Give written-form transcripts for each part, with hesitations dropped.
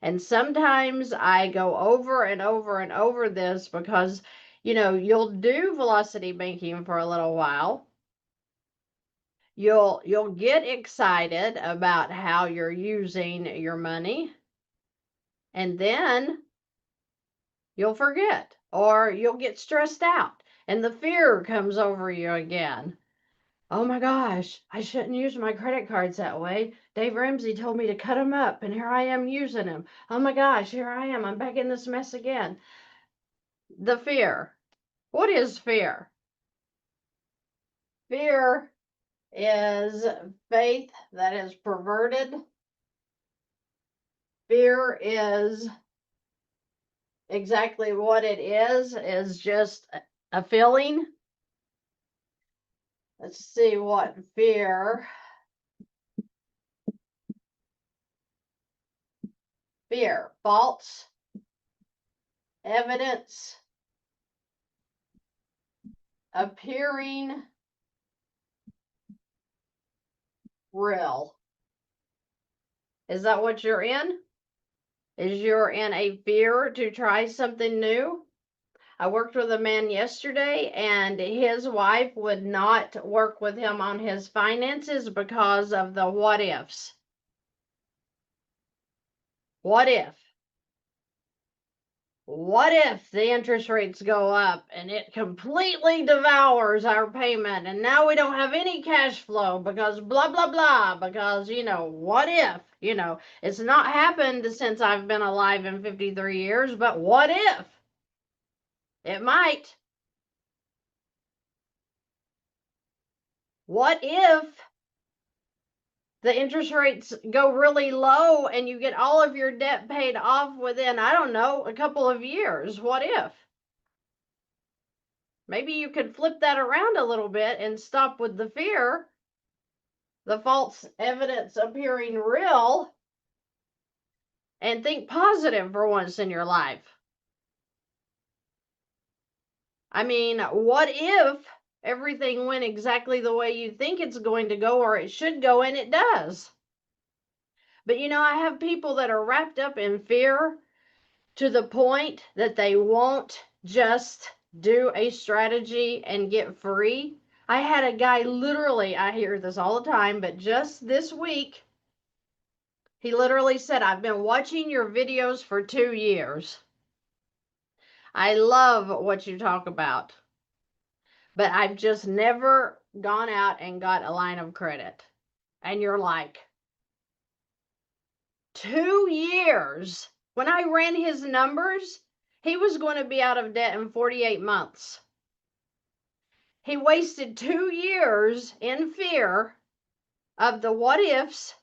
And sometimes I go over and over and over this because, you'll do velocity banking for a little while. You'll get excited about how you're using your money, and then you'll forget, or you'll get stressed out and the fear comes over you again. Oh my gosh, I shouldn't use my credit cards that way. Dave Ramsey told me to cut them up, and here I am using them. Oh my gosh, here I am. I'm back in this mess again. The fear. What is fear? Fear is faith that is perverted. Fear is exactly what it is just a feeling. Let's see what fear. Fear, false evidence appearing real. Is that what you're in? Is you're in a fear to try something new? I worked with a man yesterday, and his wife would not work with him on his finances because of the what ifs. What if? What if the interest rates go up and it completely devours our payment, and now we don't have any cash flow because blah, blah, blah, because, what if? It's not happened since I've been alive in 53 years, but what if? It might. What if the interest rates go really low and you get all of your debt paid off within, I don't know, a couple of years? What if? Maybe you could flip that around a little bit and stop with the fear, the false evidence appearing real, and think positive for once in your life. I mean, what if everything went exactly the way you think it's going to go, or it should go, and it does? But I have people that are wrapped up in fear to the point that they won't just do a strategy and get free. I had a guy, literally, I hear this all the time, but just this week, he literally said, I've been watching your videos for 2 years. I love what you talk about, but I've just never gone out and got a line of credit. And you're like, 2 years? When I ran his numbers, he was going to be out of debt in 48 months. He wasted 2 years in fear of the what ifs.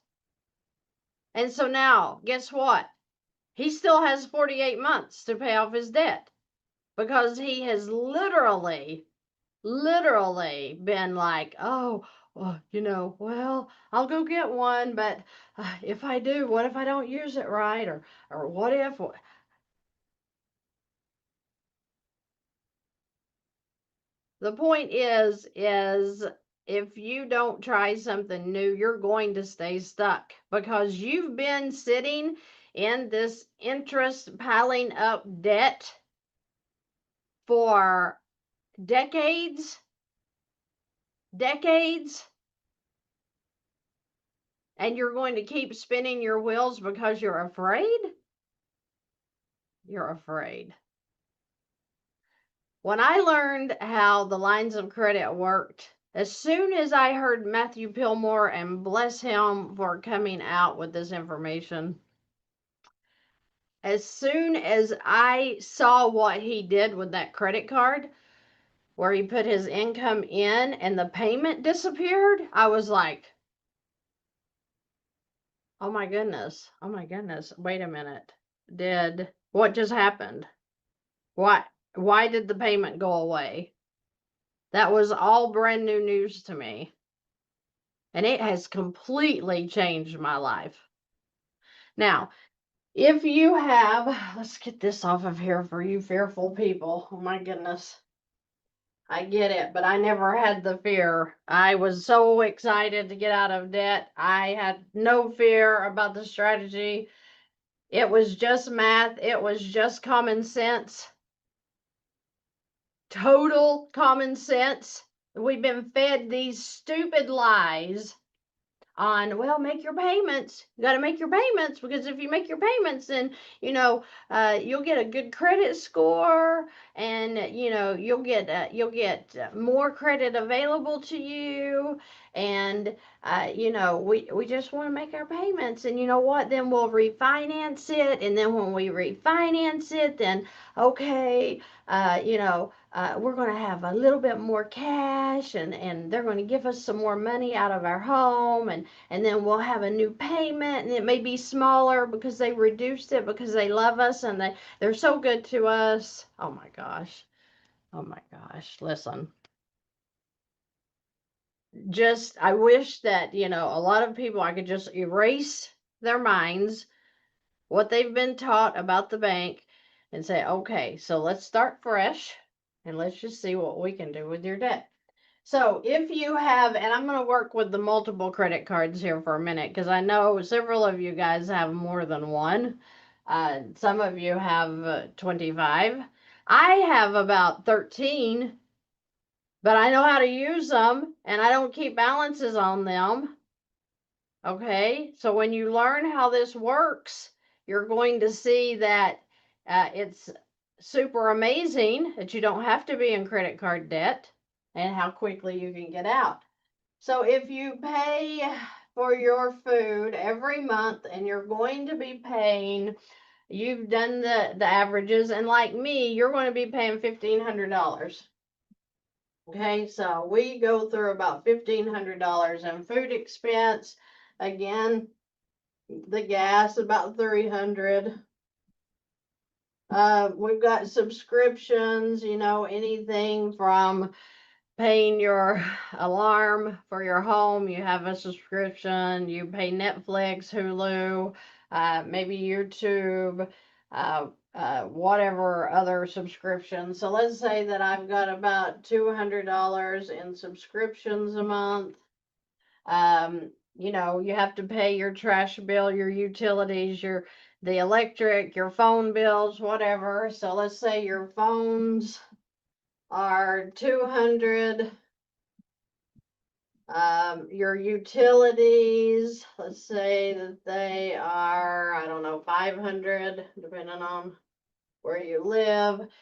And so now, guess what? He still has 48 months to pay off his debt because he has literally been like, oh, well, I'll go get one, but if I do, what if I don't use it right? Or what if? The point is if you don't try something new, you're going to stay stuck because you've been sitting in this interest piling up debt for decades, and you're going to keep spinning your wheels because you're afraid? You're afraid. When I learned how the lines of credit worked, as soon as I heard Matthew Pillmore, and bless him for coming out with this information, as soon as I saw what he did with that credit card, where he put his income in and the payment disappeared, I was like, oh my goodness, wait a minute. What just happened? Why did the payment go away? That was all brand new news to me. And it has completely changed my life. Now, if you have, let's get this off of here for you fearful people. Oh my goodness. I get it, but I never had the fear. I was so excited to get out of debt. I had no fear about the strategy. It was just math. It was just common sense. Total common sense. We've been fed these stupid lies on, well, make your payments. You got to make your payments, because if you make your payments, then you'll get a good credit score, and you'll get more credit available to you, and we just want to make our payments, and you know what, then we'll refinance it, and then when we refinance it, then okay, we're going to have a little bit more cash, and they're going to give us some more money out of our home, and then we'll have a new payment, and it may be smaller because they reduced it because they love us, and they're so good to us. Oh my gosh. Oh my gosh. Listen. Just I wish that, a lot of people, I could just erase their minds what they've been taught about the bank and say, okay, so let's start fresh and let's just see what we can do with your debt. So if you have, and I'm going to work with the multiple credit cards here for a minute, because I know several of you guys have more than one. Some of you have 25. I have about 13, but I know how to use them, and I don't keep balances on them. Okay, so when you learn how this works, you're going to see that it's super amazing that you don't have to be in credit card debt and how quickly you can get out. So if you pay for your food every month and you're going to be paying, you've done the averages, and like me, you're going to be paying $1,500. Okay, so we go through about $1,500 in food expense. Again, the gas about 300. We've got subscriptions, anything from paying your alarm for your home. You have a subscription. You pay Netflix, Hulu, maybe YouTube, whatever other subscription. So let's say that I've got about $200 in subscriptions a month. You have to pay your trash bill, your utilities, the electric, your phone bills, whatever. So let's say your phones are 200. Your utilities, let's say that they are, I don't know, 500, depending on where you live.